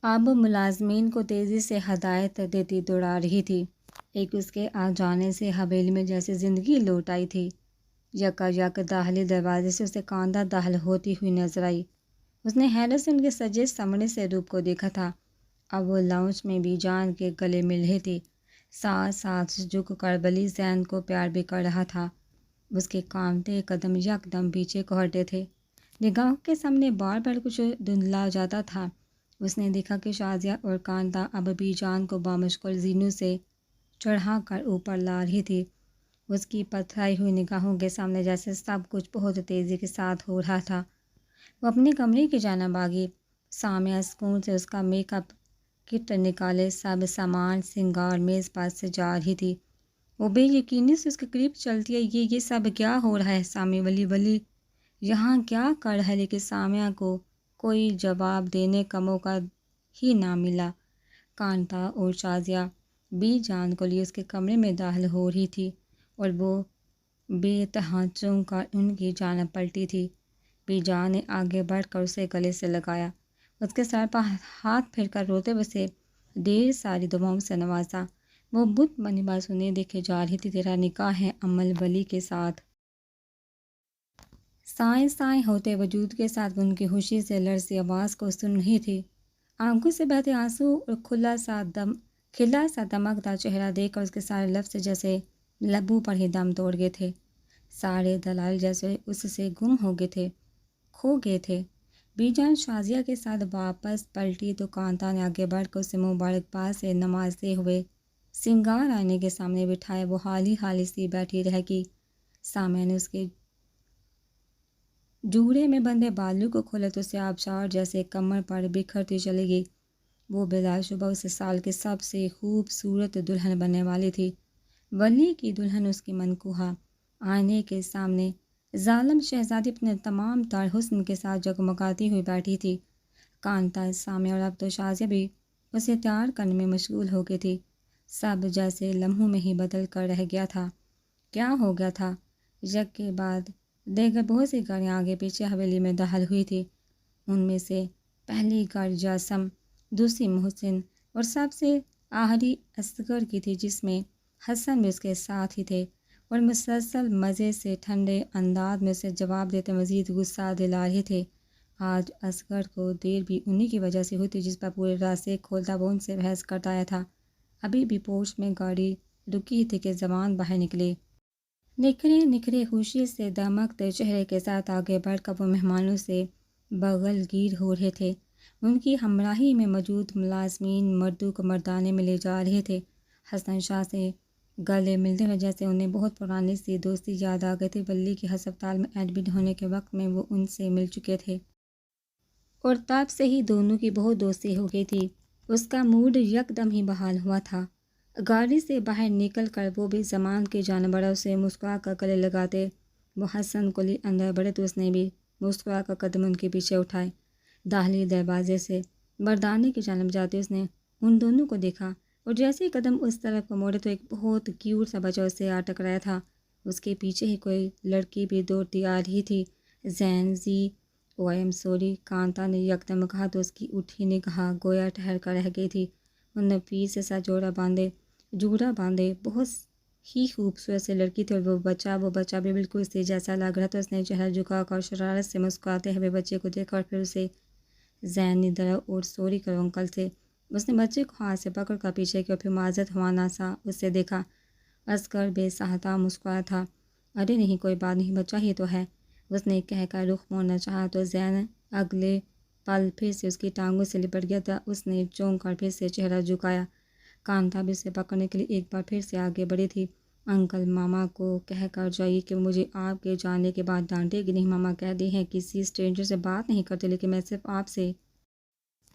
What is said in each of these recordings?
اب ملازمین کو تیزی سے ہدایت دیتی دوڑا رہی تھی۔ ایک اس کے آ جانے سے حویلی میں جیسے زندگی لوٹ آئی تھی۔ یکا یک داخلی دروازے سے اسے کاندھا داخل ہوتی ہوئی نظر آئی۔ اس نے حیرت سے ان کے سجے سمڑے سے روپ کو دیکھا تھا۔ اب وہ لاؤنج میں بی جان کے گلے مل رہی تھی، ساتھ ساتھ جھک کر بلی زین کو پیار بھی کر رہا تھا۔ اس کے کانپتے قدم یکدم پیچھے کو ہٹے تھے، نگاہوں کے سامنے بار بار کچھ دھندلا جاتا تھا۔ اس نے دیکھا کہ شازیہ اور کانتا اب بی جان کو بامشکل زینوں سے چڑھا کر اوپر لا رہی تھی۔ اس کی پتھرائی ہوئی نگاہوں کے سامنے جیسے سب کچھ بہت تیزی کے ساتھ ہو رہا تھا۔ وہ اپنے کمرے کی جانب آگئی۔ سامیہ سکون سے اس کا میک اپ کٹ نکالے سب سامان سنگار میز پر سجا رہی تھی۔ وہ بے یقینی سے اس کے قریب چلتی ہے۔ یہ سب کیا ہو رہا ہے سامی؟ ولی یہاں کیا کر رہا ہے؟ لیکن سامیہ کو کوئی جواب دینے کا موقع ہی نہ ملا۔ کانتا اور شازیہ بی جان کو لیے اس کے کمرے میں داخل ہو رہی تھی اور وہ بے تحاشا کر ان کی جانب پلٹی تھی۔ بی جان نے آگے بڑھ کر اسے گلے سے لگایا، اس کے سر پر ہاتھ پھیر کر روتے ہوئے اسے ڈھیر ساری دعاؤں سے نوازا۔ وہ بت بنی بات سنیں دیکھے جا رہی تھی۔ تیرا نکاح ہے امل ولی کے ساتھ۔ سائیں سائیں ہوتے وجود کے ساتھ وہ ان کی خوشی سے لرزتی آواز کو سن رہی تھی۔ آنکھوں سے بہتے آنسو اور کھلا سا دمکدار چہرہ دیکھ کر اس کے سارے لفظ جیسے لبوں پر ہی دم توڑ گئے تھے۔ سارے دلائل جیسے اس سے گم ہو گئے تھے، کھو گئے تھے۔ بی جان شازیہ کے ساتھ واپس پلٹی تو کانتا نے آگے بڑھ کر اسے مبارکباد سے نوازتے ہوئے سنگار آئینے کے سامنے بٹھایا۔ وہ حالی سی بیٹھی رہ گئی۔ سامیہ نے اس کے جوڑے میں بندھے بالوں کو کھولا تو اسے آبشار جیسے کمر پر بکھرتی چلی گئی۔ وہ بلا شبہ اس سال کی سب سے خوبصورت دلہن بننے والی تھی۔ ولی کی دلہن اس کی منقوہہ آئینے کے سامنے ظالم شہزادی اپنے تمام تر حسن کے ساتھ جگمگاتی ہوئی بیٹھی تھی۔ کانتا، سامیہ اور اب تو شازیہ بھی اسے تیار کرنے میں مشغول ہو گئی تھی۔ سب جیسے لمحوں میں ہی بدل کر رہ گیا تھا۔ کیا ہو گیا تھا؟ یک کے بعد دیگر بہت سی گاڑیاں آگے پیچھے حویلی میں داخل ہوئی تھی۔ ان میں سے پہلی گاڑی جاسم، دوسری محسن اور سب سے آخری اصغر کی تھی، جس میں حسن بھی اس کے ساتھ ہی تھے اور مسلسل مزے سے ٹھنڈے انداز میں اسے جواب دیتے مزید غصہ دلا رہے تھے۔ آج اصغر کو دیر بھی انہی کی وجہ سے ہوئی تھی جس پر پورے راستے کھولتا وہ ان سے بحث کرتا آیا تھا۔ ابھی بھی پورچ میں گاڑی رکی تھی کہ زبان باہر نکلے۔ نکھرے خوشی سے دمکتے چہرے کے ساتھ آگے بڑھ کر وہ مہمانوں سے بغل گیر ہو رہے تھے۔ ان کی ہمراہی میں موجود ملازمین مردوں کو مردانے میں لے جا رہے تھے۔ حسن شاہ سے گلے ملتے ہوئے جیسے انہیں بہت پرانی سی دوستی یاد آ گئی تھی۔ ولی کے ہسپتال میں ایڈمٹ ہونے کے وقت میں وہ ان سے مل چکے تھے اور تب سے ہی دونوں کی بہت دوستی ہو گئی تھی۔ اس کا موڈ یکدم ہی بحال ہوا تھا۔ گاڑی سے باہر نکل کر وہ بھی زمان کی جانب بڑھا، اسے مسکرا کر گلے لگاتے وہ حسن کو لیے اندر بڑھے تو اس نے بھی مسکرا کر قدم ان کے پیچھے اٹھائے۔ داخلی دروازے سے مردانے کی جانب جاتے اس نے ان دونوں کو دیکھا اور جیسے ہی قدم اس طرف کو موڑے تو ایک بہت کیوٹ سا بچہ اس سے آ ٹکرایا تھا۔ اس کے پیچھے ہی کوئی لڑکی بھی دوڑتی آ رہی تھی۔ زین زی او آئی ایم سوری، کانتا نے یکدم کہا تو اس کی اٹھی نگاہ گویا ٹھہر کر رہ گئی تھی۔ ان نے نفیس سا جوڑا باندھے بہت ہی خوبصورت سی لڑکی تھی اور وہ بچہ بھی بالکل اسی جیسا لگ رہا تھا۔ اس نے چہرہ جھکا کر شرارت سے مسکراتے ہوئے بچے کو دیکھا اور پھر اسے زین نے ڈرا اور سوری کرو انکل سے۔ اس نے بچے کو ہاتھ سے پکڑ کر پیچھے کیا اور پھر معذرت خوانا سا اس سے دیکھا۔ اصغر بے ساختہ مسکرایا تھا۔ ارے نہیں، کوئی بات نہیں، بچہ ہی تو ہے، اس نے کہہ کر رخ موڑنا چاہا تو زین اگلے پل پھر سے اس کی ٹانگوں سے لپٹ گیا تھا۔ اس نے چونک کر پھر سے چہرہ جھکایا۔ کانتا بھی اسے پکڑنے کے لیے ایک بار پھر سے آگے بڑھی تھی۔ انکل، ماما کو کہہ کر جائیے کہ مجھے آپ کے جانے کے بعد ڈانٹے گی نہیں۔ ماما کہتی ہیں کسی اسٹرینجر سے بات نہیں کرتے، لیکن میں صرف آپ سے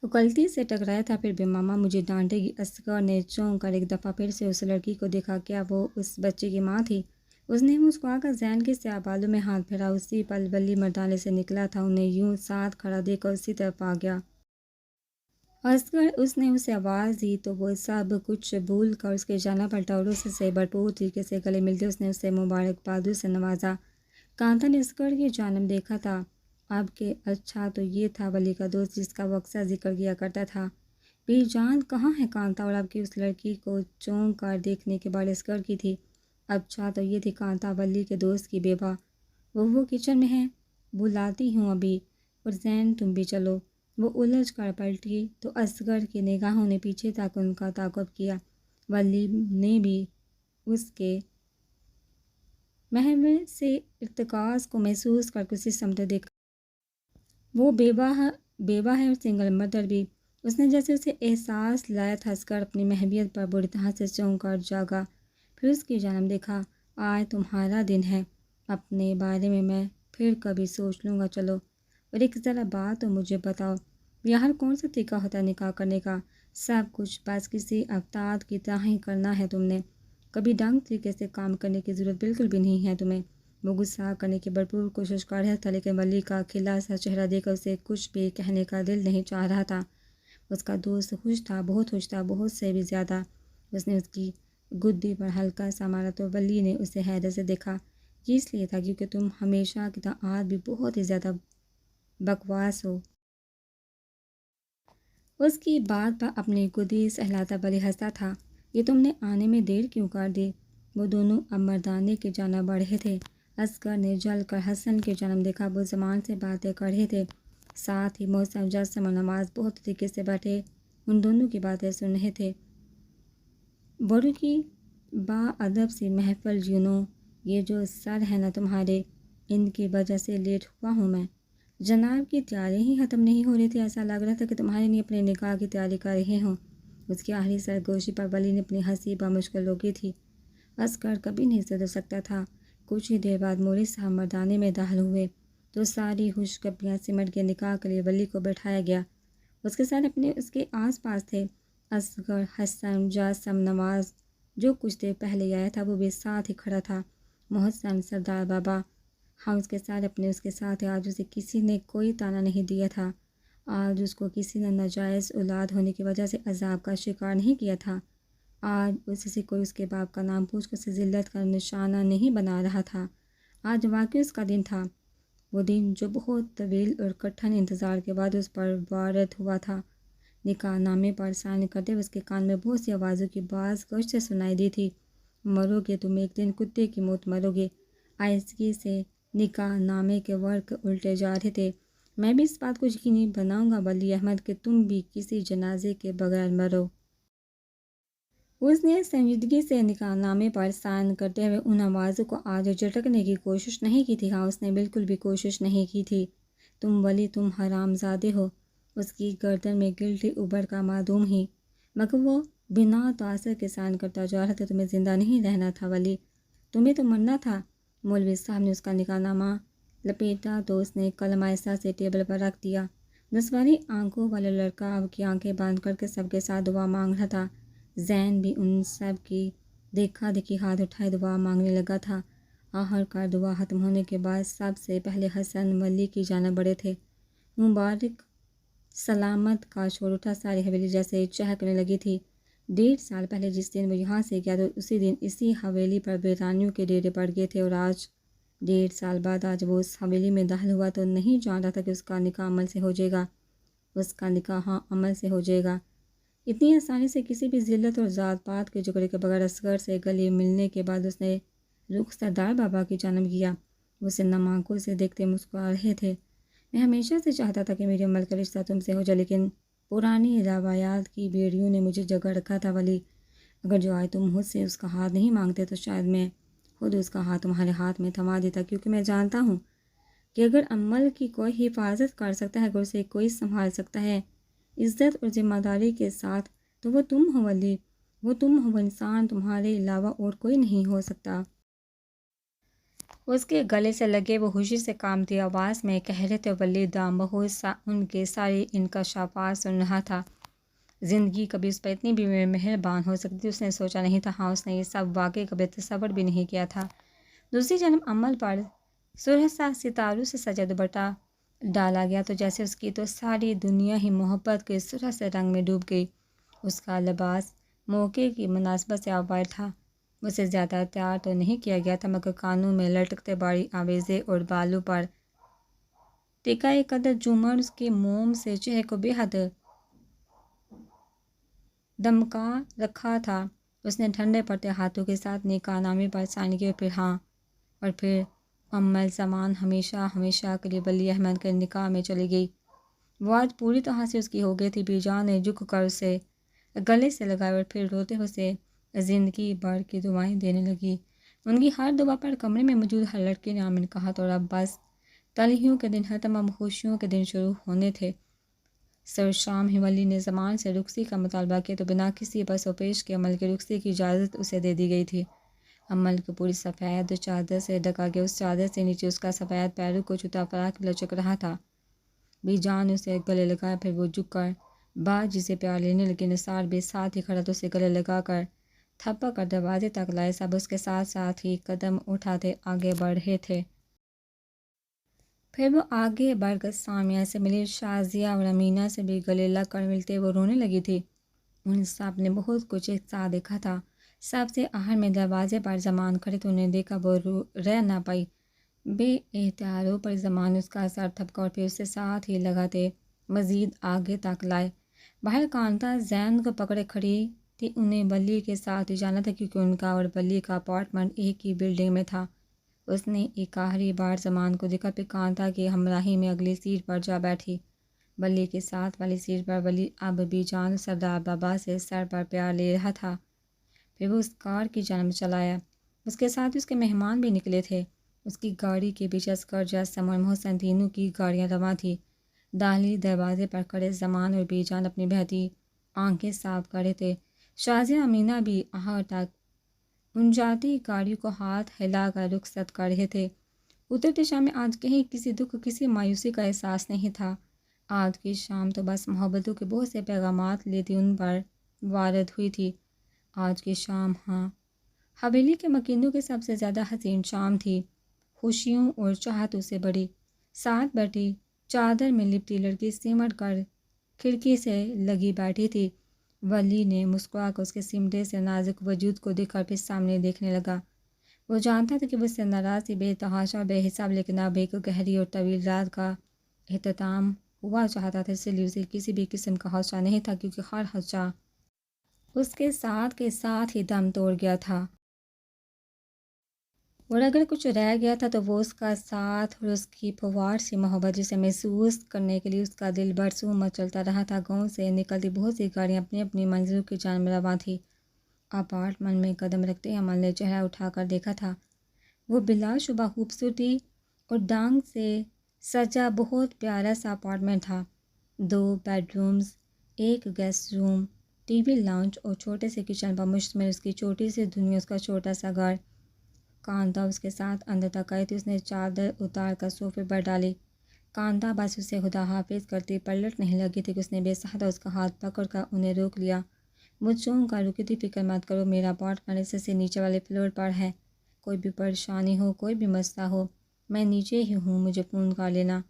غلطی سے ٹکرایا تھا، پھر بھی ماما مجھے ڈانٹے گی۔ اصغر نے چونک کر ایک دفعہ پھر سے اس لڑکی کو دیکھا۔ کیا وہ اس بچے کی ماں تھی؟ اس نے مسکرا کر زین کے سیاہ بالوں میں ہاتھ پھیرا۔ اسی پل ولی مردانے سے نکلا تھا، انہیں یوں ساتھ کھڑا دیکھ کر اسی طرف آ گیا۔ اصغر، اس نے اسے آواز دی تو وہ سب کچھ بھول کر اس کی جانب پلٹا اور اس سے بھرپور طریقے سے گلے ملتے اس نے اسے مبارکباد سے نوازا۔ کانتا نے اصغر کی جانب دیکھا تھا اب کہ اچھا تو یہ تھا ولی کا دوست جس کا وہ اکثر ذکر کیا کرتا تھا۔ بے جان کہاں ہے کانتا؟ اور اب کی اس لڑکی کو چونک کر دیکھنے کے بعد اسکر کی تھی۔ اب چاہ تو یہ تھی کانتا ولی کے دوست کی بیوہ، وہ کچن میں ہے، بلاتی ہوں ابھی، اور زین تم بھی چلو۔ وہ الجھ کر پلٹی تو اصغر کی نگاہوں نے پیچھے تک ان کا تعاقب کیا۔ ولی نے بھی اس کے محو سے ارتکاز کو محسوس کر کسی سمت دیکھا۔ وہ بیوہ ہے اور سنگل مدر بھی۔ اس نے جیسے اسے احساس لایا تھا، اصغر اپنی محبیت پر بری طرح سے چونک کر جاگا۔ پھر اس کی جانب دیکھا۔ آج تمہارا دن ہے، اپنے بارے میں پھر کبھی سوچ لوں گا، چلو۔ اور ایک ذرا بات تو مجھے بتاؤ، یہاں کون سا طریقہ ہوتا ہے نکاح کرنے کا؟ سب کچھ بس کسی افتاد کی طرح ہی کرنا ہے تم نے، کبھی ڈنگ طریقے سے کام کرنے کی ضرورت بالکل بھی نہیں ہے تمہیں۔ وہ غصہ کرنے کی بھرپور کوشش کر رہا تھا، لیکن ولی کا کھلا سا چہرہ دیکھ کر اسے کچھ بھی کہنے کا دل نہیں چاہ رہا تھا۔ اس کا دوست خوش تھا، بہت خوش تھا، بہت سے بھی زیادہ۔ اس نے اس کی گدی پر ہلکا سا مارا تو ولی نے اسے حیرت سے دیکھا۔ یہ اس لیے تھا کیونکہ تم ہمیشہ کی طرح آج بھی بہت ہی زیادہ بکواس ہو۔ اس کی بات پر اپنی گدی سہلاتا ولی ہنستا تھا۔ یہ تم نے آنے میں دیر کیوں کر دی؟ وہ دونوں اب مردانے کی جانب بڑھ رہے تھے۔ اصغر نے جل کر حسن کی جانب دیکھا، وہ زمان سے باتیں کر رہے تھے، ساتھ ہی محسن، جسم اور نواز بہت طریقے سے بیٹھے ان دونوں کی باتیں سن رہے تھے۔ بڑوں کی با ادب سی محفل جنوں، یہ جو سر ہے نا تمہارے، ان کی وجہ سے لیٹ ہوا ہوں میں۔ جناب کی تیاری ہی ختم نہیں ہو رہی تھی، ایسا لگ رہا تھا کہ تمہارے لیے اپنے نکاح کی تیاری کر رہے ہوں۔ اس کی آخری سرگوشی پر ولی نے اپنی ہنسی بمشکل روکی تھی۔ اصغر کبھی نہیں سدھر سکتا تھا۔ کچھ ہی دیر بعد مولوی صاحب مردانے میں داخل ہوئے تو ساری خوشخبریاں سمٹ کے نکاح کے لیے ولی کو بٹھایا گیا۔ اس کے ساتھ اس کے آس پاس تھے اصغر، حسن، جاسم، نواز، جو کچھ دیر پہلے آیا تھا وہ بھی ساتھ ہی کھڑا تھا۔ محسن، سردار بابا، ہاں اس کے ساتھ آج اسے کسی نے کوئی طعنہ نہیں دیا تھا، آج اس کو کسی نے ناجائز اولاد ہونے کی وجہ سے عذاب کا شکار نہیں کیا تھا، آج اس سے کوئی اس کے باپ کا نام پوچھ کر اسے ذلت کا نشانہ نہیں بنا رہا تھا۔ آج واقعی اس کا دن تھا، وہ دن جو بہت طویل اور کٹھن انتظار کے بعد اس پر وارد ہوا تھا۔ نکاح نامے پر سائن کرتے ہوئے اس کے کان میں بہت سی آوازوں کی باز گشت سے سنائی دی تھی۔ مرو گے تم ایک دن، کتے کی موت مرو گے۔ آہستگی سے نکاح نامے کے ورق الٹے جا رہے تھے۔ میں بھی اس بات کو یقینی بناؤں گا ولی احمد کہ تم بھی کسی جنازے کے بغیر مرو۔ اس نے سنجیدگی سے نکاح نامے پر سائن کرتے ہوئے ان آوازوں کو آج جھٹکنے کی کوشش نہیں کی تھی۔ ہاں اس نے بالکل بھی کوشش نہیں کی تھی۔ تم ولی، تم حرام زادے ہو۔ اس کی گردن میں گلٹی ابھر کا معدوم ہی، مگر وہ بنا تاثر کے سائن کرتا جا رہا تھا۔ تمہیں زندہ نہیں رہنا تھا ولی، تمہیں تو مرنا تھا۔ مولوی صاحب نے اس کا نکاح نامہ لپیٹا تو اس نے قلم آہستہ سے ٹیبل پر رکھ دیا۔ نسوانی آنکھوں والا لڑکا اب کی آنکھیں بند کر کے سب کے ساتھ دعا مانگ رہا تھا۔ زین بھی ان سب کی دیکھا دیکھی ہاتھ اٹھائے دعا مانگنے لگا تھا۔ آخر کار دعا ختم ہونے کے بعد سب سے پہلے حسن ولی کی جانب بڑھے تھے۔ مبارک سلامت کا شور اٹھا، ساری حویلی جیسے چہکنے لگی تھی۔ 1.5 سال پہلے جس دن وہ یہاں سے گیا تو اسی دن اسی حویلی پر ویرانیوں کے ڈیرے پڑ گئے تھے، اور آج 1.5 سال بعد آج وہ اس حویلی میں داخل ہوا تو نہیں جان رہا تھا کہ اس کا نکاح عمل سے ہو جائے گا۔ اس کا نکاح ہاں عمل سے ہو جائے گا۔ اتنی آسانی سے کسی بھی ذلت اور ذات پات کے جھگڑے کے بغیر اصغر سے گلے ملنے کے بعد اس نے رخ سردار بابا کی جانب کیا۔ وہ اسے نم آنکھوں سے دیکھتے مسکرا رہے تھے۔ میں ہمیشہ سے چاہتا تھا کہ میری عمل کا رشتہ تم سے ہو جائے، لیکن پرانی روایات کی بیڑیوں نے مجھے جگڑ رکھا تھا ولی۔ اگر جو آج تم مجھ سے اس کا ہاتھ نہیں مانگتے تو شاید میں خود اس کا ہاتھ تمہارے ہاتھ میں تھما دیتا، کیونکہ میں جانتا ہوں کہ اگر عمل کی کوئی حفاظت کر سکتا ہے، اگر اسے کوئی سنبھال سکتا ہے عزت اور ذمہ داری کے ساتھ، تو وہ تم ہو ولی، وہ تم ہو، وہ انسان تمہارے علاوہ اور کوئی نہیں ہو سکتا۔ اس کے گلے سے لگے وہ خوشی سے کانپتی آواز میں کہہ رہے تھے ولی دام بہت ان کے سارے انکشافات سن رہا تھا۔ زندگی کبھی اس پر اتنی بھی مہربان ہو سکتی تھی، اس نے سوچا نہیں تھا۔ ہاں اس نے یہ سب واقعی کبھی تصور بھی نہیں کیا تھا۔ دوسری جانب عمل پر سرخ سا ستاروں سے سجا دوپٹہ ڈالا گیا تو جیسے اس کی تو ساری دنیا ہی محبت کے سرخ سے رنگ میں ڈوب گئی۔ اس کا لباس موقع کی مناسبت سے آوائر تھا، اسے زیادہ تیار تو نہیں کیا گیا تھا، مگر کانوں میں لٹکتے بڑی آویزیں اور بالوں پر ٹکائے قدر جھومر اس کے موم سے چہرے کو بے حد دمکا رکھا تھا۔ اس نے ٹھنڈے پڑتے ہاتھوں کے ساتھ نکاح نامے پر سائن کیے، پھر ہاں، اور پھر مکمل زمان ہمیشہ ہمیشہ کے لیے ولی احمد کے نکاح میں چلی گئی۔ وہ آج پوری طرح سے اس کی ہو گئی تھی۔ بی جان نے جھک کر اسے گلے سے لگایا اور پھر روتے ہوئے اسے زندگی بھر کی دعائیں دینے لگی۔ ان کی ہر دعا پر کمرے میں موجود ہر لڑکی نے آمین کہا تھا، اور اب بس تلحیوں کے دن ہر تمام خوشیوں کے دن شروع ہونے تھے۔ سر شام ہی ولی نے زمان سے رخصتی کا مطالبہ کیا تو بنا کسی پس و پیش کے عمل کی رخصتی کی اجازت اسے دے دی گئی تھی۔ عمل کو پوری سفید چادر سے ڈھکا گیا، اس چادر سے نیچے اس کا سفید پیروں کو چھوتا فراق لچک رہا تھا۔ بی جان نے اسے گلے لگایا، پھر وہ جھک کر باجی سے پیار لینے لگی۔ نثار بھی ساتھ ہی کھڑا تو اسے گلے لگا کر تھپک کر دروازے تک لائے۔ سب اس کے ساتھ ساتھ ہی قدم اٹھاتے آگے بڑھ رہے تھے۔ پھر وہ آگے بڑھ کر سامیہ سے ملی، شازیہ اور امینا سے بھی گلے لگ کر ملتے وہ رونے لگی تھی۔ ان سب نے بہت کچھ ایک ساتھ دیکھا تھا۔ سب سے آخر میں دروازے پر زمان کھڑے تو انہیں دیکھا وہ رہ نہ پائی۔ بے اختیار پر زمان اس کا سر تھپکا اور پھر اسے ساتھ ہی لگاتے مزید آگے تک لائے۔ باہر کانتا زین کو پکڑے کھڑی تھی۔ انہیں ولی کے ساتھ ہی جانا تھا کیونکہ ان کا اور ولی کا اپارٹمنٹ ایک ہی بلڈنگ میں تھا۔ اس نے ایک آخری بار زمان کو دیکھا، پھر کانتا کی ہمراہی میں اگلی سیٹ پر جا بیٹھی۔ ولی کے ساتھ والی سیٹ پر ولی اب بھی جان سردار بابا سے سر پر پیار لے رہا تھا۔ پھر وہ اس کار کی جانب چلا آیا۔ اس کے ساتھ اس کے مہمان بھی نکلے تھے۔ اس کی گاڑی کے پیچھے اسکر، جاسم اور محسن تینوں کی گاڑیاں رواں تھیں۔ داخلی دروازے پر کھڑے زمان اور بی جان اپنی بہتی آنکھیں صاف کر رہے تھے۔ شازیہ امینا بھی آخر تک ان جاتی گاڑی کو ہاتھ ہلا کر رخصت کر رہے تھے۔ اترتے شام میں آج کہیں کسی دکھ کسی مایوسی کا احساس نہیں تھا۔ آج کی شام تو بس محبتوں کے بہت سے پیغامات لیتی ان پر وارد ہوئی تھی۔ آج کی شام ہاں، حویلی کے مکینوں کی سب سے زیادہ حسین شام تھی، خوشیوں اور چاہتوں سے بڑی۔ ساتھ بیٹھی چادر میں لپٹی لڑکی سمٹ کر کھڑکی سے لگی بیٹھی تھی۔ ولی نے مسکرا کر اس کے سمٹے سے نازک وجود کو دیکھا اور پھر سامنے دیکھنے لگا۔ وہ جانتا تھا کہ وہ اس سے ناراض تھی، بے تحاشا اور بے حساب، لیکن اب ایک گہری اور طویل رات کا اختتام ہوا چاہتا تھا، اس لیے اسے کسی بھی قسم کا حوصلہ نہیں تھا کیونکہ ہر حوصلہ اس کے ساتھ ہی دم توڑ گیا تھا۔ اور اگر کچھ رہ گیا تھا تو وہ اس کا ساتھ اور اس کی پھوار سی محبت، جسے محسوس کرنے کے لیے اس کا دل برسوں مچلتا رہا تھا۔ گاؤں سے نکلتی بہت سی گاڑیاں اپنی اپنی منزلوں کی جانب رواں تھیں۔ اپارٹمنٹ میں قدم رکھتے ہی عمل نے چہرہ اٹھا کر دیکھا تھا۔ وہ بلا شبہ خوبصورتی اور ڈھنگ سے سجا بہت پیارا سا اپارٹمنٹ تھا۔ 2 بیڈ رومز، 1 گیسٹ روم، ٹی وی لاؤنج اور چھوٹے سے کچن پر مشتمل اس کی چھوٹی سی دنیا، اس کا چھوٹا سا گھر۔ کانتا اس کے ساتھ اندر تک آئی تھی۔ اس نے چادر اتار کر صوفے پر ڈالی۔ کانتا بس اسے خدا حافظ کرتی پلٹ نہیں لگی تھی کہ اس نے بے سہرا اس کا ہاتھ پکڑ کر انہیں روک لیا۔ وہ چونک کر رکی تھی، فکر مت کرو، میرا اپارٹمنٹ اس سے نیچے والے فلور پر ہے، کوئی بھی پریشانی ہو، کوئی بھی مسئلہ ہو، میں نیچے ہی ہوں، مجھے فون کر لینا۔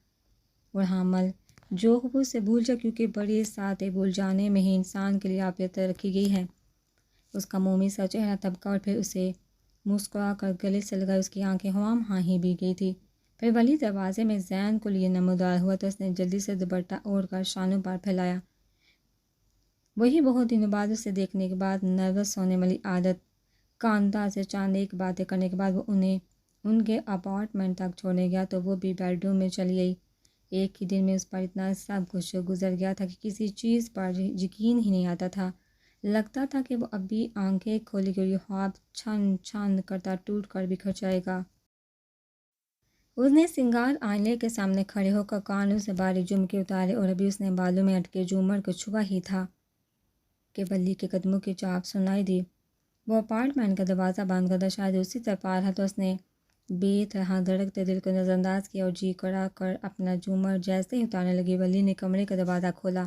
اور ہاں عمل، جو ہو اسے بھول جا کیونکہ بڑی ساتھ بھول جانے میں ہی انسان کے لیے عافیت رکھی گئی ہے۔ اس کا مومی سا چہرہ تبکا اور پھر اسے مسکرا کر گلے سے لگا۔ اس کی آنکھیں ہواں ہاں ہی بھی گئی تھی۔ پھر ولی دروازے میں زین کو لیے نمودار ہوا تو اس نے جلدی سے دوپٹہ اوڑھ کر شانوں پر پھیلایا۔ وہی بہت دنوں بعد اسے دیکھنے کے بعد نروس ہونے والی عادت۔ کانتا سے چند ایک باتیں کرنے کے بعد وہ انہیں ان کے اپارٹمنٹ تک چھوڑنے گیا تو وہ بھی بیڈ روم میں چلی گئی۔ ایک ہی دن میں اس پر اتنا سب کچھ گزر گیا تھا کہ کسی چیز پر یقین ہی نہیں آتا تھا۔ لگتا تھا کہ وہ اب بھی آنکھیں کھولی کہ یہ خواب چھن چھن کرتا ٹوٹ کر بکھر جائے گا۔ اس نے سنگار آئینے کے سامنے کھڑے ہو کر کانوں سے باریک جھمکے اتارے اور ابھی اس نے بالوں میں اٹکے جھومر کو چھوا ہی تھا کہ ولی کے قدموں کی چاپ سنائی دی۔ وہ اپارٹمنٹ کا دروازہ بند کرتا شاید اسی طرف آ رہا تو اس نے بے طرح دھڑکتے دل کو نظر انداز کیا اور جی کڑا کر اپنا جھومر جیسے ہی اتارنے لگی، ولی نے کمرے کا دروازہ کھولا۔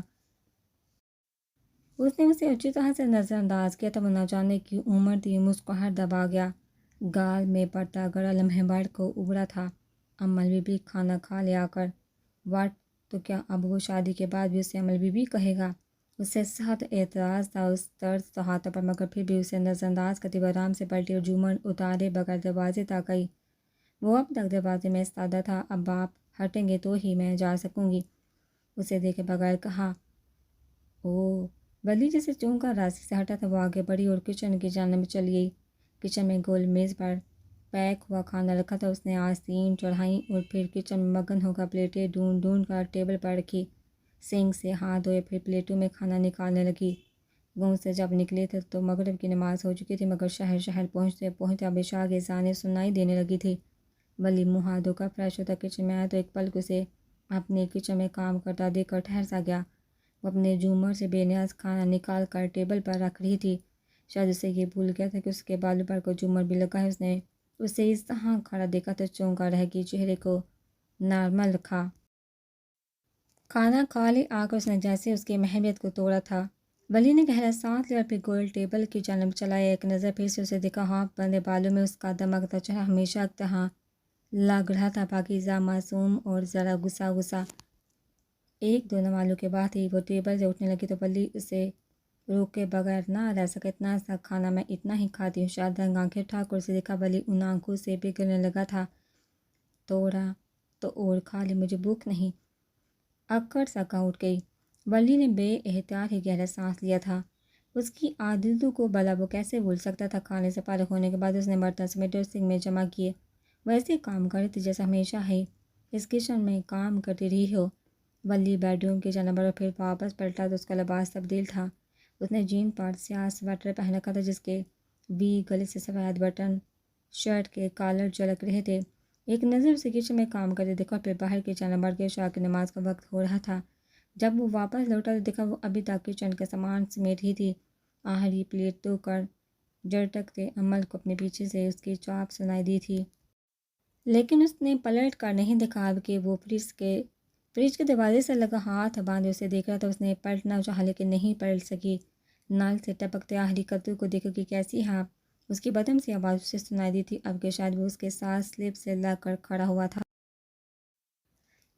اس نے اسے اچھی طرح سے نظر انداز کیا تھا۔ وہ نہ جانے کی عمر تھی، مسکراہٹ دبا گیا، گال میں پڑتا گڑا لمحے بھر کو ابھرا تھا۔ عمل بھی کھانا کھا لیا کر۔ واٹ، تو کیا اب وہ شادی کے بعد بھی اسے عمل بھی کہے گا؟ اسے سخت اعتراض تھا اس طرز تہاڑ پر، مگر پھر بھی اسے نظر انداز کرتی وہ آرام سے پلٹی اور جھومر اتارے بغیر دروازے تک آئی۔ وہ اب تک دروازے میں ایستادہ تھا۔ اب آپ ہٹیں گے تو ہی میں جا سکوں گی، اسے دیکھے بغیر کہا۔ اوہ، ولی جیسے چونکا راستے سے ہٹا تھا وہ آگے بڑھی اور کچن کی جانب چل گئی۔ کچن میں گول میز پر پیک ہوا کھانا رکھا تھا۔ اس نے آستین چڑھائی اور پھر کچن میں مگن ہو کر پلیٹیں ڈھونڈ ڈھونڈ کر ٹیبل پر رکھی۔ سینک سے ہاتھ دھوئے پھر پلیٹوں میں کھانا نکالنے لگی۔ گاؤں سے جب نکلے تھے تو مغرب کی نماز ہو چکی تھی، مگر شہر پہنچتے پہنچتے اب عشاء کی اذانیں سنائی دینے لگی تھی۔ ولی منہ ہاتھ دھو کر فریش ہوتا کچن میں آیا تو ایک پلک اسے اپنے کچن میں کام کرتا دیکھ کر ٹھہر سا گیا۔ وہ اپنے جومر سے بے نیاز کھانا نکال کر ٹیبل پر رکھ رہی تھی۔ شاید اسے یہ بھول گیا تھا کہ اس کے بالوں پر کوئی جومر بھی لگا ہے۔ اس نے اسے اس طرح کھڑا دیکھا تو چونکا رہ گئی، چہرے کو نارمل رکھا۔ کھانا کھا لے آ کر اس نے جیسے اس کی محبت کو توڑا تھا۔ ولی نے گہرا سانس لیا اور پھر گول ٹیبل کی جانب چلایا۔ ایک نظر پھر سے اسے دیکھا، ہاف بندے بالوں میں اس کا دمکتا چہرہ ہمیشہ کی طرح لگ رہا تھا، پاکیزہ، معصوم اور ذرا غصہ۔ ایک دو نوالوں کے بعد ہی وہ ٹیبل سے اٹھنے لگی تو ولی اسے روکے بغیر نہ رہ سکا۔ اتنا سا کھانا میں اتنا ہی کھاتی ہوں۔ شاداب آنکھیں اٹھا کر اسے دیکھا۔ ولی ان آنکھوں سے پگھلنے لگا تھا۔ توڑا تو اور کھا لے، مجھے بھوک نہیں، اکڑ سا کہہ اٹھ گئی۔ ولی نے بے احتیاط ہی گہرا سانس لیا تھا۔ اس کی عادتوں کو بھلا وہ کیسے بھول سکتا تھا۔ کھانے سے فارغ ہونے کے بعد اس نے برتن سمیٹے اور سنک میں جمع کیے۔ وہ ایسے کام کر رہی تھی جیسا ہمیشہ ہی اس کچن میں کام کرتی رہی ہو۔ ولی بیڈ روم کی جانب اور پھر واپس پلٹا تو اس کا لباس تبدیل تھا۔ اس نے جین پر سیاہ سویٹر پہن رکھا تھا جس کے وی گلے سے سفید بٹن شرٹ کے کالر جھلک رہے تھے۔ ایک نظر اسے کچن میں کام کرتے دیکھا اور پھر باہر کی جانب بڑھ گئی۔ عشاء کی نماز کا وقت ہو رہا تھا۔ جب وہ واپس لوٹا تو دیکھا وہ ابھی تک کچن کا سامان سمیٹ رہی تھی۔ آخری پلیٹ دھو کر جھٹکتے عمل کو اپنے پیچھے سے اس کی چاپ سنائی دی تھی، لیکن اس نے پلٹ کر نہیں دیکھا کہ وہ فریج کے دروازے سے لگا ہاتھ باندھے اسے دیکھ رہا تھا۔ اس نے پلٹنا چاہا لیکن نہیں پلٹ سکی۔ نل سے ٹپکتے آخری قطرے کو دیکھا کہ کیسی ہے، اس کی بدم سی آواز اسے سنائی دی تھی اب کہ شاید وہ اس کے ساتھ سلپ سے لگ کر کھڑا ہوا تھا،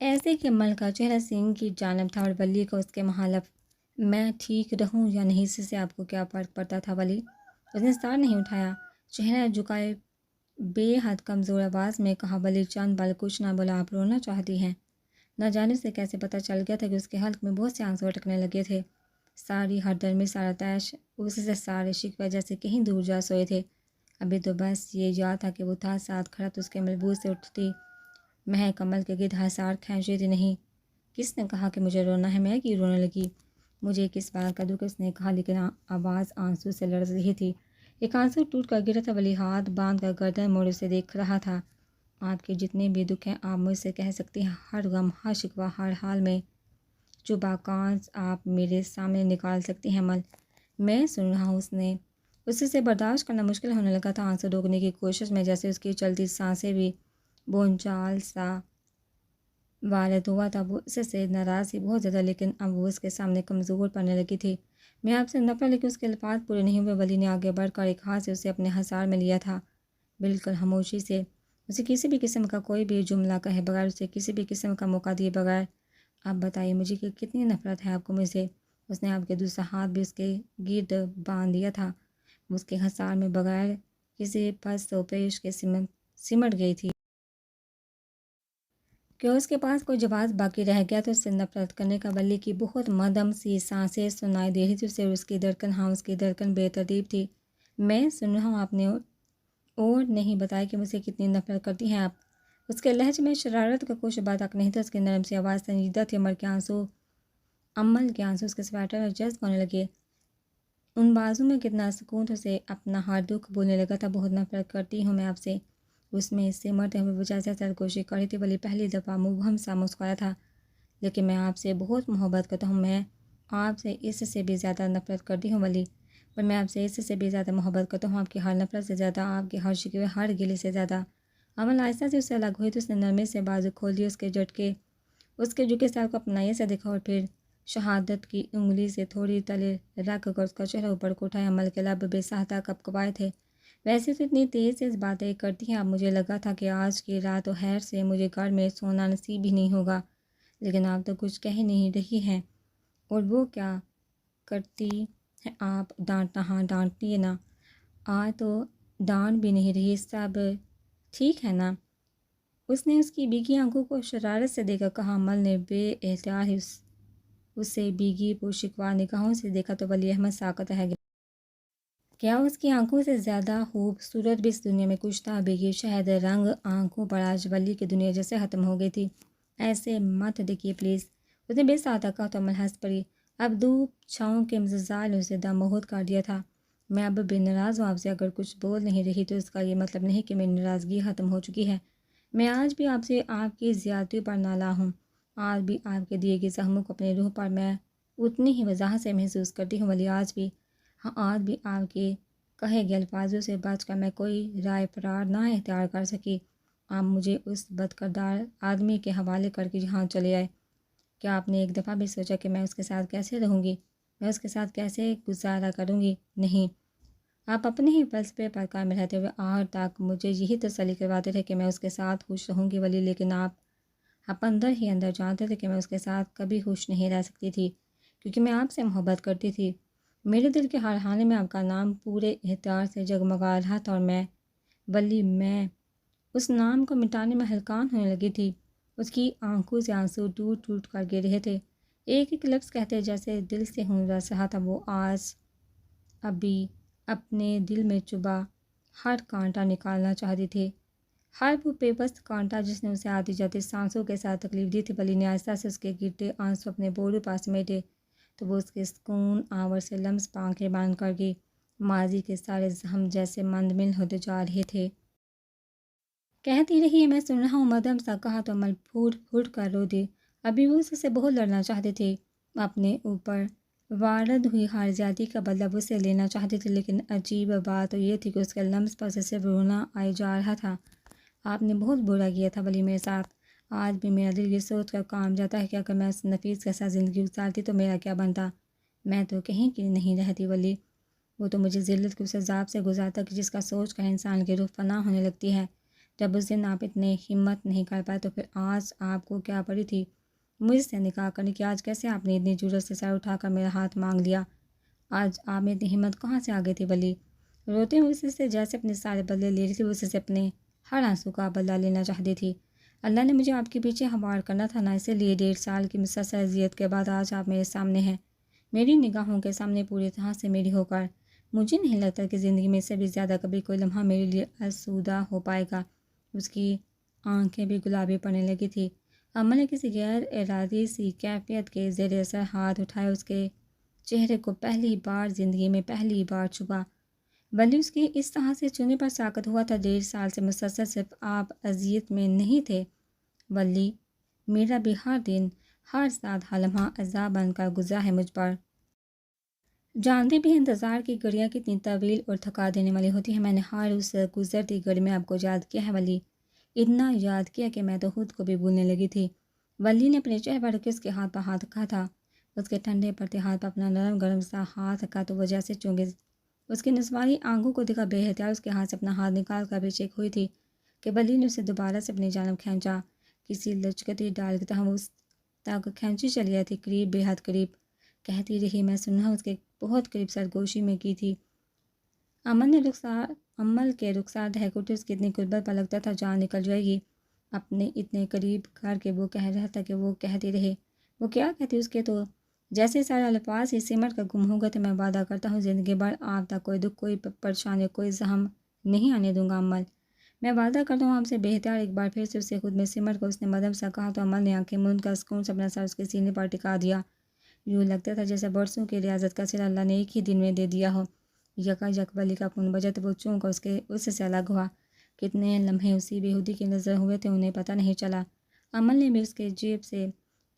ایسے کہ عمل کا چہرہ سنگ کی جانب تھا اور ولی کو اس کے محالف میں ٹھیک رہوں یا نہیں اس سے آپ کو کیا فرق پڑتا تھا ولی؟ اس نے سر نہیں اٹھایا، چہرہ جھکائے بے حد کمزور آواز میں کہا۔ ولی چند پل کچھ نہ بولا۔ آپ رونا چاہتی ہیں؟ نہ جانے سے کیسے پتہ چل گیا تھا کہ اس کے حلق میں بہت سے آنسو اٹکنے لگے تھے۔ ساری ہردرمی، سارا تیش، اس سے سارے شکوے جیسے کہیں دور جا سوئے تھے۔ ابھی تو بس یہ یاد تھا کہ وہ تھا ساتھ کھڑا تو اس کے ملبوس سے اٹھتی مہک عمل کے گرد حسار کھینچ رہی تھی۔ نہیں، کس نے کہا کہ مجھے رونا ہے؟ میں کیوں رونے لگی؟ مجھے کس بات کا دکھ؟ اس نے کہا لیکن آواز آنسو سے لرز رہی تھی۔ ایک آنسو ٹوٹ کر گرا تھا۔ ولی ہاتھ باندھ کر گردن موڑے اسے دیکھ رہا تھا۔ آپ کے جتنے بھی دکھ ہیں آپ مجھ سے کہہ سکتی ہیں، ہر غم، ہر شکوہ، ہر حال میں چبا کانز آپ میرے سامنے نکال سکتی ہیں عمل۔ میں سن رہا ہوں۔ اس سے برداشت کرنا مشکل ہونے لگا تھا، آنسو روکنے کی کوشش میں جیسے اس کی چلتی سانسیں بھی بونچال سا وارد ہوا تھا۔ وہ اس سے ناراض تھی بہت زیادہ، لیکن اب وہ اس کے سامنے کمزور پڑنے لگی تھی۔ میں آپ سے نفرت، لیکن اس کے الفاظ پورے نہیں ہوئے۔ ولی نے آگے بڑھ کر ایک ہاتھ سے اسے اپنے حصار میں لیا تھا، بالکل خاموشی سے، اسے کسی بھی قسم کا کوئی بھی جملہ کہے بغیر، اسے کسی بھی قسم کا موقع دیے بغیر۔ اب بتائیے مجھے کہ کتنی نفرت ہے آپ کو مجھ سے؟ اس نے آپ کے دوسرا ہاتھ بھی اس کے گرد باندھ دیا تھا۔ اس کے حصار میں بغیر کسی پس و پیش کے سمٹ گئی تھی کہ اس کے پاس کوئی جواز باقی رہ گیا تو اس سے نفرت کرنے کا۔ ولی کی بہت مدھم سی سانسیں سنائی دے رہی تھی اسے، اور اس کی دھڑکن، ہاں اس کی دھڑکن بے ترتیب تھی۔ میں سن رہا ہوں، آپ نے اور نہیں بتایا کہ مجھ سے کتنی نفرت کرتی ہیں آپ؟ اس کے لہجے میں شرارت کا کوئی شبہ تک نہیں تھا۔ اس کی نرم سی آواز سنجیدہ تھی۔ عمل کے آنسو اس کے سویٹر میں جذب ہونے لگے۔ ان بازوں میں کتنا سکون تھا، اسے اپنا ہر دکھ بولنے لگا تھا۔ بہت نفرت کرتی ہوں میں آپ سے، اس میں سمٹتے ہوئے وہ جیسے سرگوشی کر رہی تھی۔ ولی پہلی دفعہ مبہم سا مسکرایا تھا۔ لیکن میں آپ سے بہت محبت کرتا ہوں، میں آپ سے اس سے بھی زیادہ نفرت کرتی ہوں ولی، پر میں آپ سے اس سے بھی زیادہ محبت کرتا ہوں، آپ کی ہر نفرت سے زیادہ، آپ کے ہر شکوے، ہر گلے سے زیادہ۔ عمل آہستہ سے اس سے الگ ہوئی تو اس نے نرمی سے بازو کھول دی، اس کے جھکے سر کو اپنائیے سے دیکھا اور پھر شہادت کی انگلی سے تھوڑی تلے رکھ کر اس کا چہرہ اوپر کو اٹھایا۔ عمل کے لب بے ساختہ کپکپائے تھے۔ ویسے تو اتنی تیز باتیں کرتی ہیں آپ، مجھے لگا تھا کہ آج کی رات و خیر سے مجھے گھر میں سونا نصیب ہی نہیں ہوگا، لیکن آپ تو کچھ کہہ نہیں رہی ہیں۔ اور وہ کیا کرتی ہیں آپ؟ ڈانٹنا؟ ہاں ڈانٹتی ہے نا، آج تو ڈانٹ بھی نہیں رہی، سب ٹھیک ہے نا؟ اس نے اس کی بھیگی آنکھوں کو شرارت سے دیکھ کر کہا۔ عمل نے بے احتیاط ہی اسے بیگی پرشکوہ نگاہوں سے دیکھا تو ولی احمد ساکت رہ گیا۔ کیا اس کی آنکھوں سے زیادہ خوبصورت بھی اس دنیا میں کچھ تھا؟ بیگی شاید رنگ آنکھوں پر آج ولی کی دنیا جیسے ختم ہو گئی تھی۔ ایسے مت دیکھیے پلیز، اس نے بے سادہ کہا تو عمل ہنس پڑی۔ اب دھوپ چھاؤں کے امتزاج نے اسے دم بہت کر دیا تھا۔ میں اب بھی ناراض ہوں آپ سے، اگر کچھ بول نہیں رہی تو اس کا یہ مطلب نہیں کہ میری ناراضگی ختم ہو چکی ہے۔ میں آج بھی آپ سے آپ کی زیادتی پر نالاں ہوں، آج بھی آپ کے دیے گئے زخموں کو اپنے روح پر میں اتنی ہی وضاحت سے محسوس کرتی ہوں، ولی آج بھی آپ کے کہے گئے الفاظوں سے بچ کر میں کوئی رائے فرار نہ اختیار کر سکی۔ آپ مجھے اس بدکردار آدمی کے حوالے کر کے یہاں چلے آئے۔ کیا آپ نے ایک دفعہ بھی سوچا کہ میں اس کے ساتھ کیسے رہوں گی، میں اس کے ساتھ کیسے گزارا کروں گی؟ نہیں، آپ اپنے ہی فلسفے پر قائم رہتے ہوئے آخر تک مجھے یہی تسلی کرواتے تھے کہ میں اس کے ساتھ خوش رہوں گی، ولی لیکن آپ اندر ہی اندر جانتے تھے کہ میں اس کے ساتھ کبھی خوش نہیں رہ سکتی تھی، کیونکہ میں آپ سے محبت کرتی تھی۔ میرے دل کے ہر حانے میں آپ کا نام پورے احتیاط سے جگمگا رہا تھا، اور میں اس نام کو مٹانے میں ہلکان ہونے لگی تھی۔ اس کی آنکھوں سے آنسو ٹوٹ ٹوٹ کر گر رہے تھے، ایک ایک لفظ کہتے جیسے دل سے خون رس رہا تھا۔ وہ آج ابھی اپنے دل میں چبھا ہر کانٹا نکالنا چاہتی تھی، ہر وہ بے بس کانٹا جس نے اسے آتی جاتی سانسوں کے ساتھ تکلیف دی تھی۔ ولی نے آہستہ سے اس کے گرتے آنسو اپنے بوروں پاس سمیٹے تو وہ اس کے سکون آور سے لمس پانکھیں باندھ کر گئی۔ ماضی کے سارے زخم جیسے مندمل ہوتے جا رہے تھے۔ کہتی رہی ہے، میں سن رہا ہوں، مدھم سا کہا تو عمل پھوٹ پھوٹ کر رو دی۔ ابھی وہ اس سے بہت لڑنا چاہتے تھے، اپنے اوپر وارد ہوئی ہر زیادتی کا بدلہ وہ سے لینا چاہتے تھے، لیکن عجیب بات تو یہ تھی کہ اس کے لمس پر سے صرف رونا آئے جا رہا تھا۔ آپ نے بہت برا کیا تھا ولی میرے ساتھ۔ آج بھی میرا دل یہ سوچ کر کام جاتا ہے کہ اگر میں اس نفیس کے ساتھ زندگی گزارتی تو میرا کیا بنتا۔ میں تو کہیں کی نہیں رہتی ولی، وہ تو مجھے ذلت کے اس عذاب سے گزارتا کہ جس کا سوچ کر انسان کی روح فنا ہونے لگتی ہے۔ جب اس دن آپ اتنے ہمت نہیں کر پائے تو پھر آج آپ کو کیا پڑی تھی مجھ سے نکاح کرنے کی؟ آج کیسے آپ نے اتنی جرأت سے سر اٹھا کر میرا ہاتھ مانگ لیا؟ آج آپ میں اتنی ہمت کہاں سے آ گئی تھی ولی؟ روتے ہوئے اس سے جیسے اپنے سارے بدلے لے رہی تھی، اس سے اپنے ہر آنسو کا بدلہ لینا چاہتی تھی۔ اللہ نے مجھے آپ کے پیچھے ہموار کرنا تھا نا، اسی لیے 1.5 سال کی مسلسل اذیت کے بعد آج آپ میرے سامنے ہیں، میری نگاہوں کے سامنے پوری طرح سے میری ہو کر۔ مجھے نہیں لگتا کہ زندگی میں سے بھی زیادہ کبھی کوئی لمحہ میرے لیے آسودہ ہو پائے گا۔ اس کی آنکھیں بھی گلابی پڑنے لگی تھی۔ عمل نے کسی غیر ارادی سی کیفیت کے زیر اثر ہاتھ اٹھائے، اس کے چہرے کو پہلی بار زندگی میں پہلی بار چھپا، ولی اس کی اس طرح سے چھونے پر ساکت ہوا تھا۔ 1.5 سال سے مسلسل صرف آپ اذیت میں نہیں تھے ولی، میرا بھی ہر دن ہر ساتھ ہر لمحہ عذاب بن کر گزرا ہے مجھ پر۔ جانتے بھی انتظار کی گھڑیاں کتنی طویل اور تھکا دینے والی ہوتی ہیں، میں نے ہر اس گزرتی گھڑی میں آپ کو یاد کیا ہے ولی، اتنا یاد کیا کہ میں تو خود کو بھی بھولنے لگی تھی۔ ولی نے اپنے چہرے پر رکھ کے ہاتھ پر ہاتھ رکھا تھا، اس کے ٹھنڈے پڑتے ہاتھ پر اپنا نرم گرم سا ہاتھ رکھا تو وہ جیسے چونگے اس کی نسوالی آنکھوں کو دیکھا بے احتیاط اس کے ہاتھ سے اپنا ہاتھ نکال کر بھی چیک ہوئی تھی کہ ولی نے اسے دوبارہ سے اپنی جانب کھینچا، کسی لچکتی ڈال کی طرح اس تک کھینچی چلی آئی تھی، قریب، بے حد قریب۔ کہتی رہی، میں سننا اس کے بہت قریب سرگوشی میں کی تھی۔ عمل کے رخسار دہک اٹھے، اس کی اتنی قربت پر لگتا تھا جان نکل جائے گی۔ اپنے اتنے قریب کر کے وہ کہہ رہا تھا کہ وہ کہتی رہے۔ وہ کیا کہتی، اس کے تو جیسے سارے الفاظ ہی سمٹ کر گم ہو گئے تھے۔ میں وعدہ کرتا ہوں زندگی بھر آپ تک کوئی دکھ، کوئی پریشانی، کوئی زخم نہیں آنے دوں گا عمل، میں وعدہ کرتا ہوں آپ سے۔ بے اختیار ایک بار پھر سے اسے خود میں سمٹ کر اس نے مدھم سا کہا تو عمل نے آنکھیں موند کر سکون سے اپنا سر اس کے سینے پر ٹکا دیا۔ یوں لگتا تھا جیسے برسوں کی ریاضت کا صلہ اللہ نے ایک ہی دن میں دے دیا ہو۔ یکا یک ولی کا فون بجا تو وہ چونک کر اس سے الگ ہوا۔ کتنے لمحے اسی بےہودی کی نظر ہوئے تھے انہیں پتہ نہیں چلا۔ عمل نے بھی اس کے جیب سے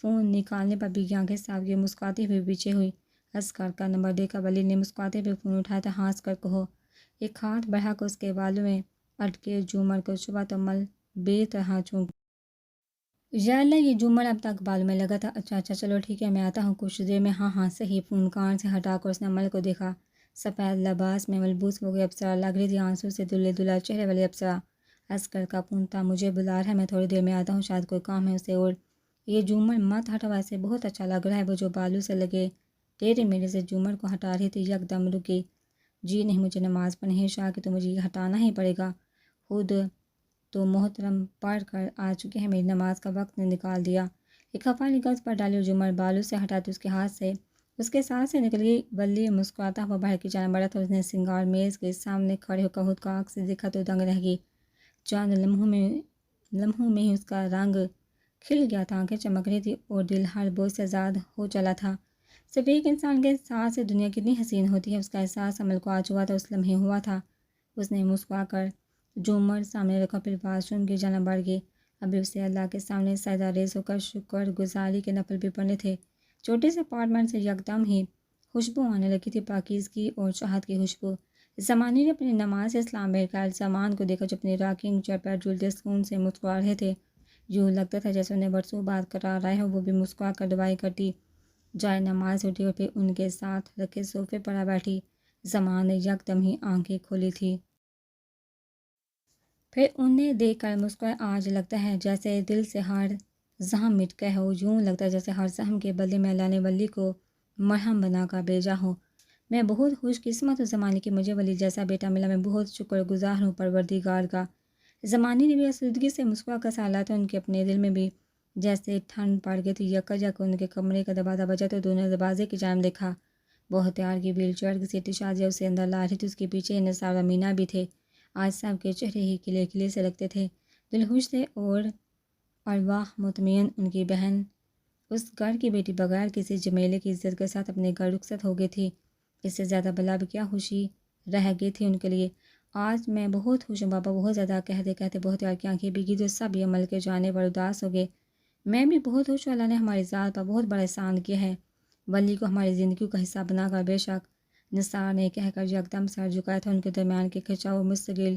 فون نکالنے پر بھی آنکھیں صاف کیے، مسکراتی ہوئی پیچھے ہوئی۔ ہنس کر کا نمبر دے کر ولی نے مسکراتے ہوئے فون اٹھایا تھا۔ ہنس کر کہو، ایک ہاتھ بڑھا کر اس کے بالوں میں اٹکے جھومر کو چھپا تو عمل بے طرح چونک۔ یا اللہ، یہ جھومر اب تک بالوں میں لگا تھا۔ اچھا چلو ٹھیک ہے، میں آتا ہوں کچھ دیر میں۔ ہاں صحیح۔ فون کان سے ہٹا کر اس نے عمل کو دیکھا، سفید لباس میں ملبوس وہ گئی اپسرا لگ رہی تھی، آنسوں سے دلے دلا چہرے والی اپسرا۔ عسکر کا فون تھا، مجھے بلا رہا ہے، میں تھوڑی دیر میں آتا ہوں، شاید کوئی کام ہے اسے۔ اور یہ جھومر مت ہٹاؤ، ایسے بہت اچھا لگ رہا ہے۔ وہ جو بالوں سے لگے ٹیڑھے میڑے سے جھومر کو ہٹا رہی تھی یک دم رکی۔ جی نہیں، مجھے نماز پڑھنی ہے شاہ کہ تو مجھے یہ ہٹانا ہی پڑے گا۔ خود تو محترم پڑھ کر آ چکے ہیں، میری نماز کا وقت نے نکال دیا، ایک خفا نگاہ اس پر ڈالی اور جمر بالوں سے ہٹاتے اس کے ہاتھ سے اس کے ساتھ سے نکل گئی۔ ولی مسکراتا ہوا باہر کی جانب بڑھا تھا۔ اس نے سنگار میز کے سامنے کھڑے ہو کر خود کو آنکھ سے دیکھا تو دنگ رہ گئی۔ چند لمحوں میں ہی اس کا رنگ کھل گیا تھا، آنکھیں چمک رہی تھی اور دل ہر بوجھ سے آزاد ہو چلا تھا۔ صرف ایک انسان کے ساتھ سے دنیا کتنی حسین ہوتی ہے، اس کا احساس عمل کو آ چکا تھا، اس لمحے ہوا تھا۔ اس نے مسکرا کر جومر سامنے رکھا، پھر واش روم کی جانب بڑھ گئی۔ ابھی اسے اللہ کے سامنے سجدہ ریز ہو کر شکر گزاری کے نفل بھی پڑھنے تھے۔ چھوٹے سے اپارٹمنٹ سے یکدم ہی خوشبو آنے لگی تھی، پاکیزگی اور چاہت کی خوشبو۔ زمانی نے اپنی نماز سے اسلام بھیج کر زمان کو دیکھا جو اپنی راکنگ چیئر پر جھولتے سکون سے مسکرا رہے تھے۔ یوں لگتا تھا جیسے انہیں برسوں بعد قرار آئے ہو، وہ بھی مسکرا کر دعائیں کرتی جائے۔ نماز اٹھی اور پھر ان کے ساتھ رکھے صوفے پر آ بیٹھی۔ زمان نے یکدم ہی آنکھیں کھولی تھی، پھر انہیں دیکھ کر مسکرائے۔ آج لگتا ہے جیسے دل سے ہر زخم مٹ گئے ہو، یوں لگتا ہے جیسے ہر زخم کے بدلے میں اللہ نے ولی کو مرہم بنا کر بھیجا ہو۔ میں بہت خوش قسمت ہوں زمانے کی، مجھے ولی جیسا بیٹا ملا، میں بہت شکر گزار ہوں پروردگار کا۔ زمانی نے بھی آسودگی سے مسکرا کر سالا تھا، ان کے اپنے دل میں بھی جیسے ٹھنڈ پڑ گئی تھی۔ یک ان کے کمرے کا دروازہ بجا تو دونوں دروازے کی جانب دیکھا۔ بہت پیار کی ویل چیئر کی سیٹی شازیہ اسے اندر لا رہی تھی، اس کے پیچھے نثار و مینا بھی تھے۔ آج سب کے چہرے ہی کھلے کھلے سے لگتے تھے، دل خوش تھے اور ارواح مطمئن۔ ان کی بہن اس گھر کی بیٹی بغیر کسی جمیلے کی عزت کے ساتھ اپنے گھر رخصت ہو گئی تھی، اس سے زیادہ بلا بھی کیا خوشی رہ گئی تھی ان کے لیے۔ آج میں بہت خوش ہوں بابا، بہت زیادہ کہتے کہتے بہت یار کی آنکھیں بھیگی تو سب یہ عمل کے جانے پر اداس ہو گئے۔ میں بھی بہت خوش ہوں، اللہ نے ہماری ذات پر بہت بڑا احسان کیا ہے، ولی کو ہماری زندگی کا حصہ بنا کر۔ بے شک، نثار نے کہہ کر یکدم سر جھکایا تھا۔ ان کے درمیان کے کھنچاؤ مستقل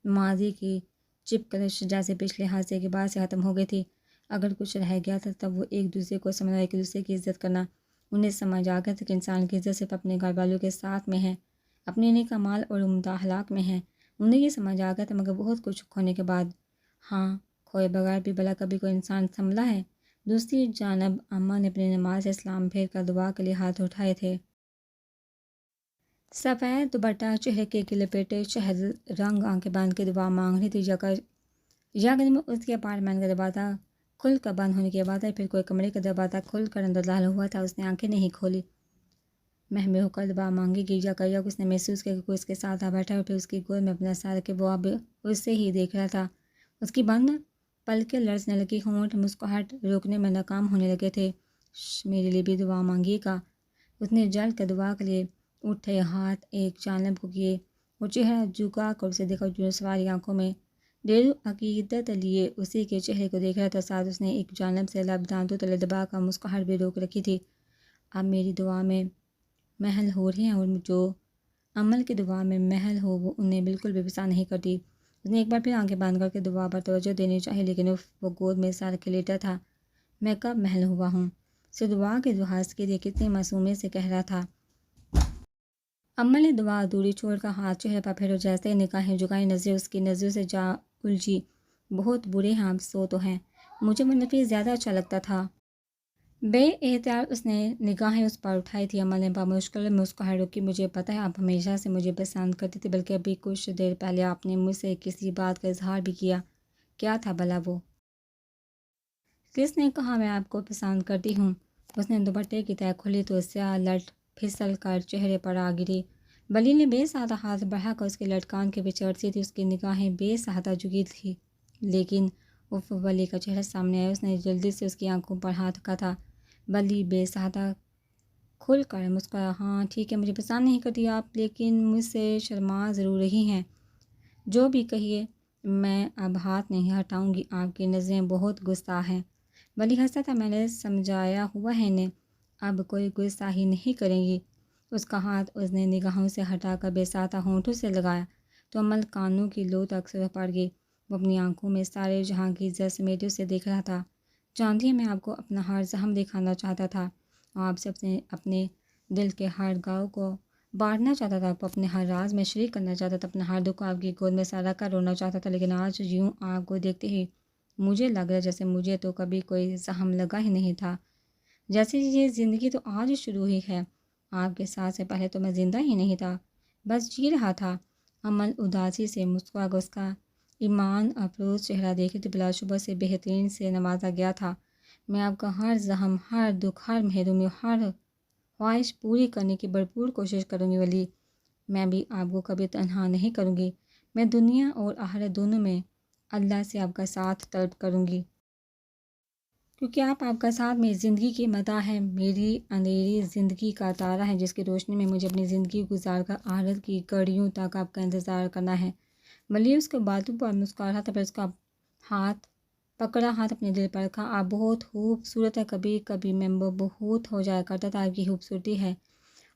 ماضی کی چپکلش جیسے پچھلے حادثے کے بعد سے ختم ہو گئی تھی۔ اگر کچھ رہ گیا تھا تب وہ ایک دوسرے کو سمجھنا، ایک دوسرے کی عزت کرنا۔ انہیں سمجھ آ گیا تھا کہ انسان کی عزت صرف اپنے گھر والوں کے ساتھ میں ہے، اپنے نیک اعمال اور عمدہ اخلاق میں ہے۔ انہیں یہ سمجھ آ گیا تھا، مگر بہت کچھ کھونے کے بعد، ہاں کھوئے بغیر بھی بھلا کبھی کوئی انسان سنبھلا ہے۔ دوسری جانب اماں نے اپنی نماز سے اسلام پھیر کر دعا کے لیے ہاتھ اٹھائے تھے۔ سفید دوپٹہ چہرے کے لپیٹے، شہد رنگ آنکھیں بند کے دعا مانگ رہی تھی۔ یکدم اس کے اپارٹمنٹ کا دروازہ کھل کر بند ہونے کے بعد پھر کوئی کمرے کا دروازہ کھل کر اندر داخل ہوا تھا۔ اس نے آنکھیں نہیں کھولی، محمے ہو کر دعا مانگی گئی۔ یک اس نے محسوس کیا کہ کوئی اس کے ساتھ آ بیٹھا اور پھر اس کی گود میں اپنا سر رکھے وہ اب اسے ہی دیکھ رہا تھا۔ اس کی بند پلکیں لرزنے لگی، ہونٹ مسکراہٹ روکنے میں ناکام ہونے لگے تھے۔ میرے لیے بھی دعا مانگیے گا۔ اس نے جلد کر دعا کے لیے اٹھے ہاتھ ایک جانب کو کیے اور چہرہ جھکا کر اسے دیکھا، جو سواری آنکھوں میں دل عقیدت لیے اسی کے چہرے کو دیکھ رہا تھا۔ ساتھ اس نے ایک جانب سے لب دانتوں تلے دبا کر مسکراہٹ بھی روک رکھی تھی۔ اب میری دعا میں محل ہو رہی ہیں اور جو عمل کی دعا میں محل ہو وہ انہیں بالکل بھی پسند نہیں کرتی۔ اس نے ایک بار پھر آنکھیں بند کر کے دعا پر توجہ دینی چاہی، لیکن وہ گود میں سر کے لیٹا تھا۔ میں کب محل ہوا ہوں؟ سے دعا کے جہاز کے لیے کتنی معصومیت سے کہہ رہا تھا۔ اماں نے دعا ادھوری چھوڑ کر ہاتھ چہرے پر پھیرا، جیسے نگاہیں جھکائی، نظریں اس کی نظروں سے جا الجھی۔ بہت برے ہیں آپ، سو تو ہیں، مجھے منفی زیادہ اچھا لگتا تھا۔ بے احتیاط اس نے نگاہیں اس پر اٹھائی تھی۔ اماں نے بمشکل مسکراہٹ روکی، مجھے پتہ ہے آپ ہمیشہ سے مجھے پسند کرتی تھی، بلکہ ابھی کچھ دیر پہلے آپ نے مجھ سے کسی بات کا اظہار بھی کیا۔ کیا تھا بھلا وہ؟ کس نے کہا میں آپ کو پسند کرتی ہوں؟ اس نے دوپٹے کی تہہ کھولی تو سیاہ لٹ پھسل کر چہرے پر آ گری۔ ولی نے بے ساختہ ہاتھ بڑھا کر اس کے لٹکان کے پیچھے عرصی تھی، اس کی نگاہیں بے ساختہ جھکی تھی، لیکن ولی کا چہرہ سامنے آیا۔ اس نے جلدی سے اس کی آنکھوں پر ہاتھ رکھا تھا۔ ولی بے ساختہ کھل کر مسکرایا، ہاں ٹھیک ہے، مجھے پسند نہیں کرتی آپ، لیکن مجھ سے شرما ضرور رہی ہیں۔ جو بھی کہیے، میں اب ہاتھ نہیں ہٹاؤں گی، آپ کی نظریں بہت گستاخ ہیں۔ ولی ہنسا تھا، میں نے سمجھایا ہوا ہے انہیں، اب کوئی گستاخی نہیں کریں گی۔ اس کا ہاتھ اس نے نگاہوں سے ہٹا کر بے ساختہ ہونٹوں سے لگایا تو عمل کانوں کی لو تک سر پڑ گئی۔ وہ اپنی آنکھوں میں سارے جہاں کی عزت سمیٹے اسے دیکھ رہا تھا۔ جانتی ہے میں آپ کو اپنا ہر زخم دکھانا چاہتا تھا، آپ سے اپنے دل کے ہر گاؤں کو بانٹنا چاہتا تھا، آپ کو اپنے ہر راز میں شریک کرنا چاہتا تھا، اپنا ہر دکھ آپ کی گود میں سر رکھ کر رونا چاہتا تھا، لیکن آج یوں آپ کو دیکھتے ہی مجھے لگ رہا جیسے مجھے تو کبھی کوئی زخم لگا ہی نہیں تھا، جیسے یہ زندگی تو آج شروع ہی ہے۔ آپ کے ساتھ سے پہلے تو میں زندہ ہی نہیں تھا، بس جی رہا تھا۔ عمل اداسی سے مسکرا کر اس کا ایمان افروز چہرہ دیکھے تو بلا شبہ سے بہترین سے نوازا گیا تھا۔ میں آپ کا ہر زخم، ہر دکھ، ہر محرومی، ہر خواہش پوری کرنے کی بھرپور کوشش کروں گی ولی۔ میں بھی آپ کو کبھی تنہا نہیں کروں گی۔ میں دنیا اور آخرت دونوں میں اللہ سے آپ کا ساتھ طلب کروں گی، کیونکہ آپ کا ساتھ میری زندگی کی متاع ہے، میری اندھیری زندگی کا تارا ہے، جس کی روشنی میں مجھے اپنی زندگی گزار کر آخرت کی گھڑیوں تک آپ کا انتظار کرنا ہے۔ ولی اس کے باتوں پر مسکراہا تھا، پھر اس کا ہاتھ پکڑا، ہاتھ اپنے دل پر رکھا۔ آپ بہت خوبصورت ہے، کبھی کبھی میں بہت ہو جایا کرتا تھا آپ کی خوبصورتی ہے،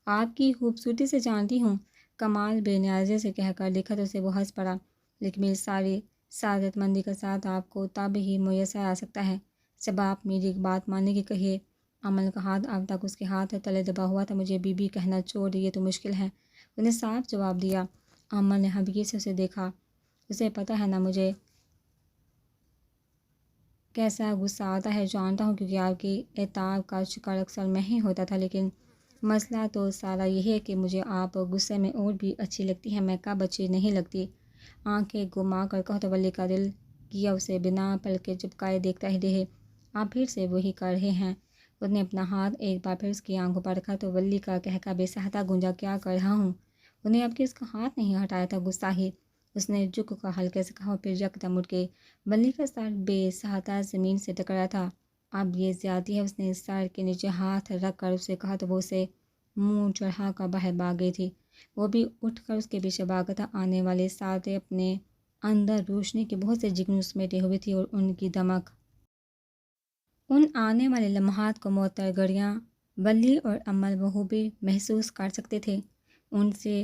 آپ کی خوبصورتی سے جانتی ہوں، کمال بے نیازی سے کہہ کر لکھا تو اسے وہ ہنس پڑا، لیکن میری ساری سعادت مندی کا ساتھ آپ کو تب ہی میسر آ سکتا ہے جب آپ میری ایک بات ماننے کی کہیے۔ عمل کا ہاتھ اب تک اس کے ہاتھ تلے دبا ہوا تھا۔ مجھے بی بی کہنا چھوڑ یہ تو مشکل ہے، اس نے صاف جواب دیا۔ عمل نے حقیقت سے اسے دیکھا، اسے پتہ ہے نا مجھے کیسا غصہ آتا ہے، جانتا ہوں، کیونکہ آپ کی عتاب کا شکار اکثر میں ہی ہوتا تھا، لیکن مسئلہ تو سارا یہ ہے کہ مجھے آپ غصے میں اور بھی اچھی لگتی ہیں۔ میں کب اچھی نہیں لگتی؟ آنکھیں گھما کر کہو تو ولی کا دل کیا اسے بنا پلکے چپکائے دیکھتا ہی رہے۔ آپ پھر سے وہی کر رہے ہیں۔ اس نے اپنا ہاتھ ایک بار پھر اس کی آنکھوں پر رکھا تو ولی کا کہکا بے سہتا گونجا، کیا کر رہا ہوں؟ انہوں نے اب کی اس کا ہاتھ نہیں ہٹایا تھا، غصہ ہی۔ اس نے جھک کر ہلکے سے کہا، پھر یکدم اٹھ کے ولی کا سر بے سہتا زمین سے ٹکرا تھا۔ اب یہ زیادتی ہے، اس نے سر کے نیچے ہاتھ رکھ کر اسے کہا تو وہ اسے منہ چڑھا کر باہر بھاگ گئی تھی۔ وہ بھی اٹھ کر اس کے پیچھے بھاگا تھا۔ آنے والے ساتھ اپنے اندر روشنی کے بہت سے جگنوں سمیٹے ہوئے تھی اور ان کی دمک، ان آنے والے لمحات کو معطر گھڑیاں ولی اور عمل بخوبی محسوس کر سکتے تھے۔ ان سے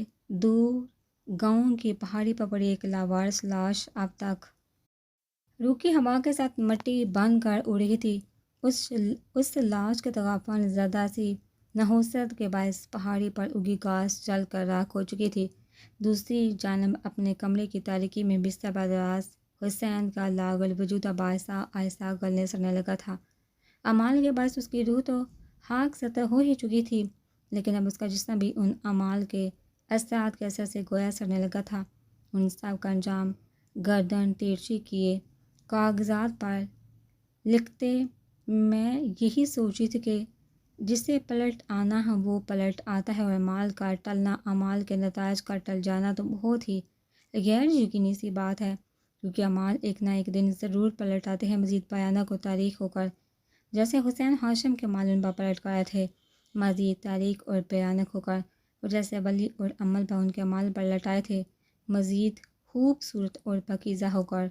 دور گاؤں کی پہاڑی پر پڑی ایک لاوارث لاش اب تک روکی ہوا کے ساتھ مٹی بن کر اڑ رہی تھی۔ اس لاش کے تغافل زدہ سی نحوست کے باعث پہاڑی پر اگی گھاس جل کر راکھ ہو چکی تھی۔ دوسری جانب اپنے کمرے کی تاریکی میں بستر پر دراز حسین کا لاغر وجود اب آہستہ آہستہ گلنے سڑنے لگا تھا۔ اعمال کے باعث اس کی روح تو خاک سطح ہو ہی چکی تھی، لیکن اب اس کا جسم بھی ان اعمال کے اثرات کے اثر سے گویا سڑنے لگا تھا۔ ان سب کا انجام گردن تیرچی کیے کاغذات پر لکھتے میں یہی سوچی تھی کہ جسے پلٹ آنا ہے وہ پلٹ آتا ہے، اور اعمال کا ٹلنا، اعمال کے نتائج کا ٹل جانا تو بہت ہی غیر یقینی سی بات ہے، کیونکہ اعمال ایک نہ ایک دن ضرور پلٹ آتے ہیں، مزید بھیانک و تاریک ہو کر، جیسے حسین ہاشم کے اعمال ان پر پلٹ کر آئے تھے، مزید تاریک اور بھیانک ہو کر، اور جیسے ولی اور عمل پر ان کے اعمال پلٹ آئے تھے، مزید خوبصورت اور پاکیزہ ہو کر۔